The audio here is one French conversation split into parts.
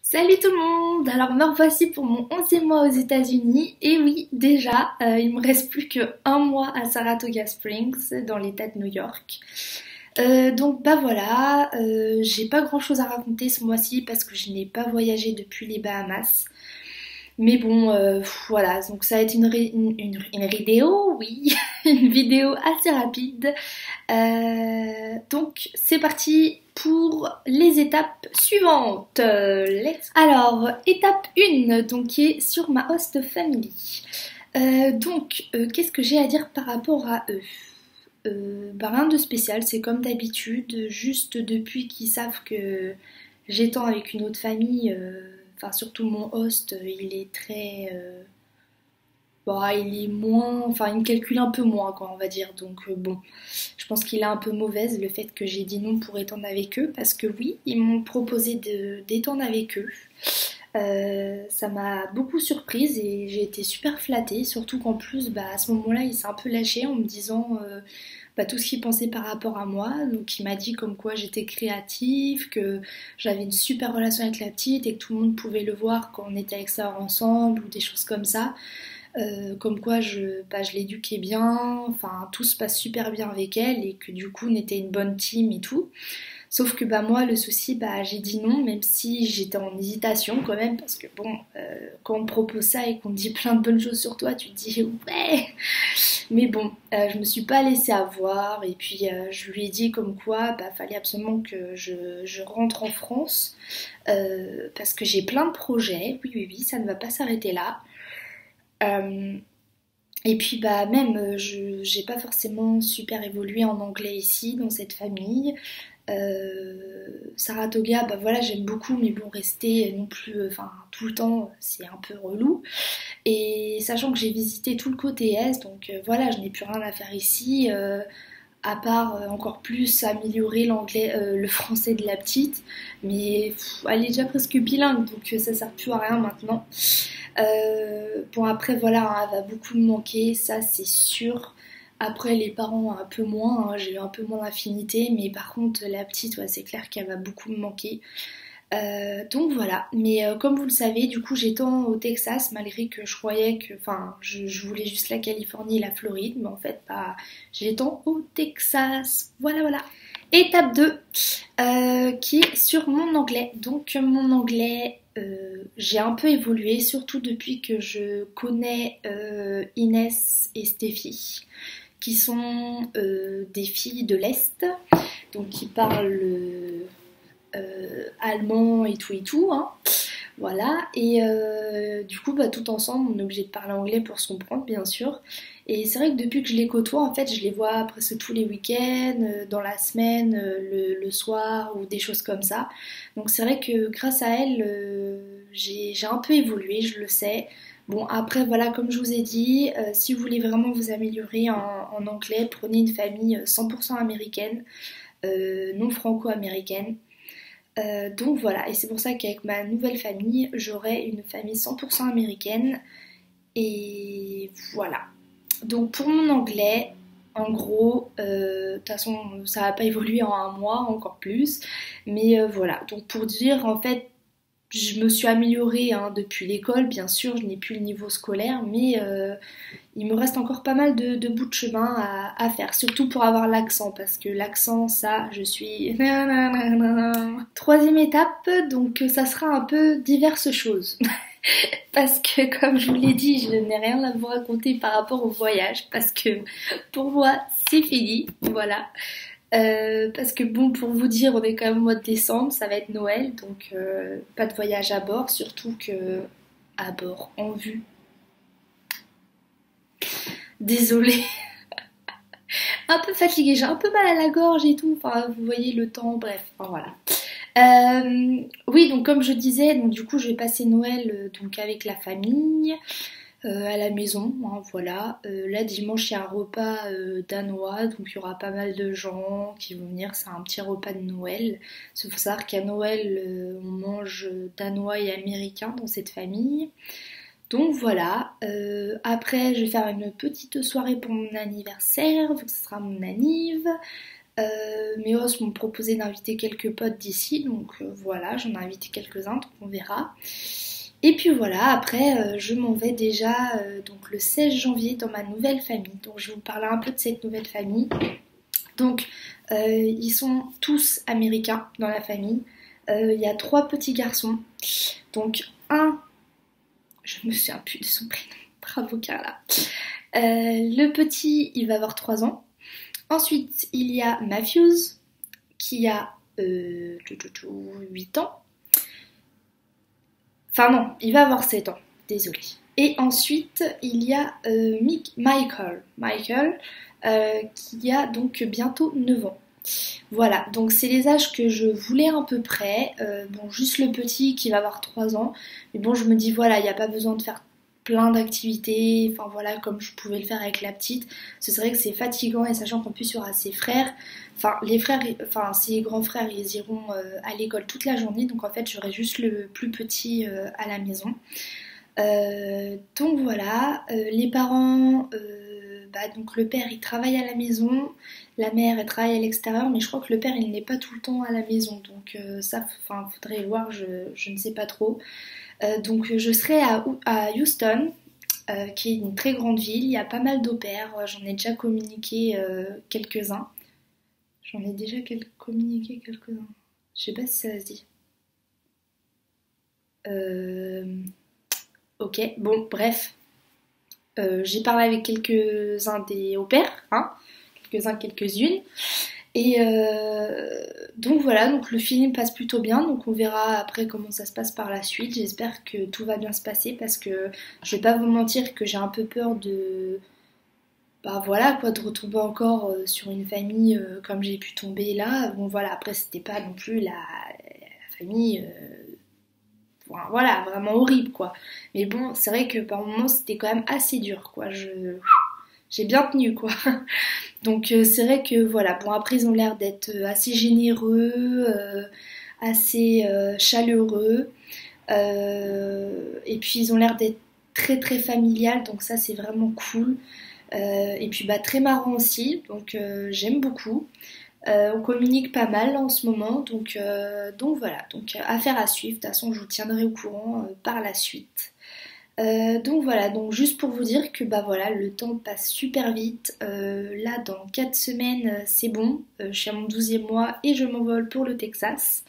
Salut tout le monde! Alors me revoici pour mon 11e mois aux États-Unis. Et oui, déjà, il me reste plus que un mois à Saratoga Springs, dans l'état de New York. Donc bah voilà, j'ai pas grand chose à raconter ce mois-ci parce que je n'ai pas voyagé depuis les Bahamas. Mais bon, voilà, donc ça va être une vidéo, oui, une vidéo assez rapide. Donc c'est parti pour les étapes suivantes. Alors, étape 1, donc qui est sur ma host family. Qu'est-ce que j'ai à dire par rapport à eux? Bah, rien de spécial, c'est comme d'habitude, juste depuis qu'ils savent que j'étends avec une autre famille, enfin surtout mon host, il est très... bah, il est moins... Enfin, il me calcule un peu moins, quoi, on va dire. Donc bon, je pense qu'il est un peu mauvaise le fait que j'ai dit non pour étendre avec eux, parce que oui, ils m'ont proposé d'étendre avec eux. Ça m'a beaucoup surprise et j'ai été super flattée, surtout qu'en plus, bah, à ce moment-là, il s'est un peu lâché en me disant bah, tout ce qu'il pensait par rapport à moi. Donc il m'a dit comme quoi j'étais créative, que j'avais une super relation avec la petite et que tout le monde pouvait le voir quand on était avec ça ensemble ou des choses comme ça. Comme quoi je l'éduquais bien, enfin tout se passe super bien avec elle et que du coup on était une bonne team et tout. Sauf que bah moi le souci bah j'ai dit non même si j'étais en hésitation quand même parce que bon quand on te propose ça et qu'on te dit plein de bonnes choses sur toi tu te dis ouais mais bon je me suis pas laissée avoir et puis je lui ai dit comme quoi bah fallait absolument que je rentre en France parce que j'ai plein de projets, oui ça ne va pas s'arrêter là. Euh, et puis bah même j'ai pas forcément super évolué en anglais ici dans cette famille. Saratoga, bah voilà, j'aime beaucoup, mais bon, rester non plus, enfin, tout le temps, c'est un peu relou. Et sachant que j'ai visité tout le côté est, donc voilà, je n'ai plus rien à faire ici, à part encore plus améliorer l'anglais, le français de la petite. Mais elle est déjà presque bilingue, donc ça sert plus à rien maintenant. Bon après voilà, hein, elle va beaucoup me manquer, ça c'est sûr. Après les parents un peu moins, hein, j'ai eu un peu moins d'affinité, mais par contre la petite, ouais, c'est clair qu'elle va beaucoup me manquer. Donc voilà, mais comme vous le savez, du coup j'étends au Texas malgré que je croyais que, enfin je voulais juste la Californie et la Floride, mais en fait bah j'étends au Texas, voilà. Étape 2, qui est sur mon anglais. Donc mon anglais, j'ai un peu évolué, surtout depuis que je connais Inès et Stéphie, qui sont des filles de l'Est, donc qui parlent allemand et tout, hein. Voilà, et du coup, bah, tout ensemble, on est obligé de parler anglais pour se comprendre, bien sûr. Et c'est vrai que depuis que je les côtoie, en fait, je les vois presque tous les week-ends, dans la semaine, le soir ou des choses comme ça. Donc c'est vrai que grâce à elles, j'ai un peu évolué, je le sais. Bon, après, voilà, comme je vous ai dit, si vous voulez vraiment vous améliorer en anglais, prenez une famille 100% américaine, non franco-américaine. Donc voilà, et c'est pour ça qu'avec ma nouvelle famille, j'aurai une famille 100% américaine. Et voilà. Donc pour mon anglais, en gros, de toute façon, ça va pas évoluer en un mois, encore plus. Mais voilà, donc pour dire, en fait, je me suis améliorée hein, depuis l'école, bien sûr, je n'ai plus le niveau scolaire, mais il me reste encore pas mal de bouts de chemin à faire, surtout pour avoir l'accent, parce que l'accent, ça, je suis... Troisième étape, donc ça sera un peu diverses choses. Parce que comme je vous l'ai dit, je n'ai rien à vous raconter par rapport au voyage, parce que pour moi, c'est fini, voilà. Parce que bon, pour vous dire, on est quand même au mois de décembre, ça va être Noël, donc pas de voyage à bord, surtout que à bord, en vue. Désolée, un peu fatiguée, j'ai un peu mal à la gorge et tout, enfin vous voyez le temps, bref, enfin, voilà. Oui, donc comme je disais, donc du coup je vais passer Noël donc avec la famille à la maison, hein, voilà. Là dimanche il y a un repas danois, donc il y aura pas mal de gens qui vont venir, c'est un petit repas de Noël. Il faut savoir qu'à Noël on mange danois et américain dans cette famille. Donc voilà, après je vais faire une petite soirée pour mon anniversaire, vu que ce sera mon anniv. Mes hosts m'ont proposé d'inviter quelques potes d'ici, donc voilà, j'en ai invité quelques-uns, donc on verra. Et puis voilà, après je m'en vais déjà donc le 16 janvier dans ma nouvelle famille. Donc je vais vous parler un peu de cette nouvelle famille. Donc ils sont tous américains dans la famille. Il y a 3 petits garçons. Donc un, je me souviens plus de son prénom, bravo Carla. Le petit, il va avoir 3 ans. Ensuite, il y a Matthews qui a 8 ans. Enfin non, il va avoir 7 ans, désolé. Et ensuite, il y a Michael qui a donc bientôt 9 ans. Voilà, donc c'est les âges que je voulais à peu près. Bon, juste le petit qui va avoir 3 ans. Mais bon, je me dis, voilà, il n'y a pas besoin de faire plein d'activités. Enfin voilà, comme je pouvais le faire avec la petite. Ce serait que c'est fatigant et sachant qu'en plus il y aura ses frères. Enfin, les frères, enfin ses grands frères, ils iront à l'école toute la journée. Donc en fait, j'aurai juste le plus petit à la maison. Donc voilà, les parents, donc le père il travaille à la maison, la mère elle travaille à l'extérieur, mais je crois que le père il n'est pas tout le temps à la maison, donc ça, enfin faudrait voir, je ne sais pas trop. Donc je serai à Houston, qui est une très grande ville, il y a pas mal d'au-pairs, j'en ai déjà communiqué quelques-uns. J'en ai déjà communiqué quelques-uns. Je sais pas si ça se dit. Ok, bon, bref. J'ai parlé avec quelques-uns des au-pairs, hein, quelques-uns, quelques-unes. Et donc voilà, donc le film passe plutôt bien, donc on verra après comment ça se passe par la suite. J'espère que tout va bien se passer parce que je vais pas vous mentir que j'ai un peu peur de, bah voilà quoi, de retomber encore sur une famille comme j'ai pu tomber là. Bon voilà, après c'était pas non plus la famille, voilà, vraiment horrible quoi. Mais bon, c'est vrai que par moments c'était quand même assez dur quoi. J'ai bien tenu quoi. Donc c'est vrai que voilà, bon après ils ont l'air d'être assez généreux, assez chaleureux, et puis ils ont l'air d'être très très familial, donc ça c'est vraiment cool. Et puis bah très marrant aussi, donc j'aime beaucoup. On communique pas mal en ce moment, donc voilà, donc affaire à suivre. De toute façon je vous tiendrai au courant par la suite. Donc voilà, donc juste pour vous dire que bah voilà, le temps passe super vite. Là, dans 4 semaines, c'est bon. Je suis à mon 12e mois et je m'envole pour le Texas.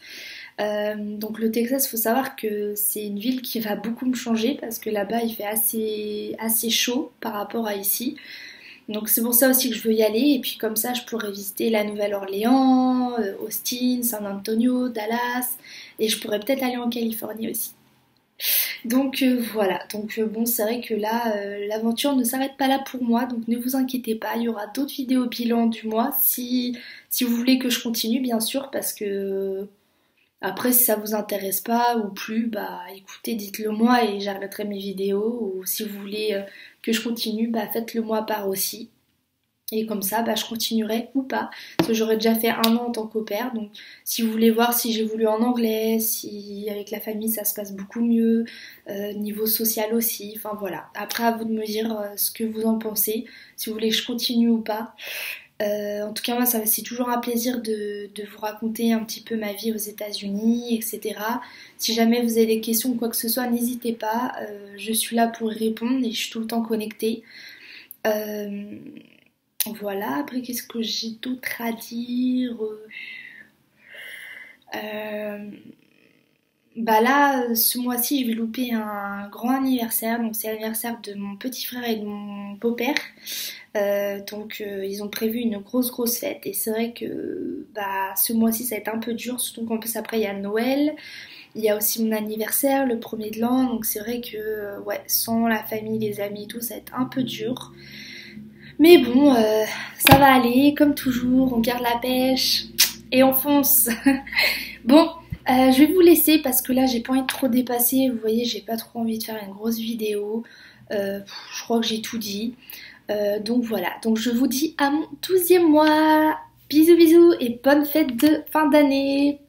Donc le Texas, faut savoir que c'est une ville qui va beaucoup me changer parce que là-bas, il fait assez chaud par rapport à ici. Donc c'est pour ça aussi que je veux y aller. Et puis comme ça, je pourrais visiter la Nouvelle-Orléans, Austin, San Antonio, Dallas. Et je pourrais peut-être aller en Californie aussi. Donc voilà, donc bon c'est vrai que là l'aventure ne s'arrête pas là pour moi, donc ne vous inquiétez pas, il y aura d'autres vidéos bilan du mois si vous voulez que je continue bien sûr parce que après si ça vous intéresse pas ou plus, bah écoutez dites-le moi et j'arrêterai mes vidéos ou si vous voulez que je continue, bah faites-le moi part aussi. Et comme ça, bah, je continuerai ou pas. Parce que j'aurais déjà fait 1 an en tant qu'au-pair. Donc, si vous voulez voir si j'ai voulu en anglais, si avec la famille ça se passe beaucoup mieux, niveau social aussi. Enfin voilà. Après, à vous de me dire ce que vous en pensez. Si vous voulez que je continue ou pas. En tout cas, moi, c'est toujours un plaisir de vous raconter un petit peu ma vie aux États-Unis, etc. Si jamais vous avez des questions ou quoi que ce soit, n'hésitez pas. Je suis là pour y répondre et je suis tout le temps connectée. Voilà, après qu'est-ce que j'ai d'autre à dire. Euh, Bah là, ce mois-ci, je vais louper un grand anniversaire. Donc c'est l'anniversaire de mon petit frère et de mon beau-père. Donc ils ont prévu une grosse fête. Et c'est vrai que bah, ce mois-ci, ça va être un peu dur. Surtout qu'en plus après, il y a Noël. Il y a aussi mon anniversaire, le premier de l'an. Donc c'est vrai que ouais, sans la famille, les amis et tout, ça va être un peu dur. Mais bon, ça va aller, comme toujours, on garde la pêche et on fonce. Bon, je vais vous laisser parce que là j'ai pas envie de trop dépasser. Vous voyez, j'ai pas trop envie de faire une grosse vidéo. Je crois que j'ai tout dit. Donc voilà, donc je vous dis à mon 12e mois. Bisous bisous et bonne fête de fin d'année.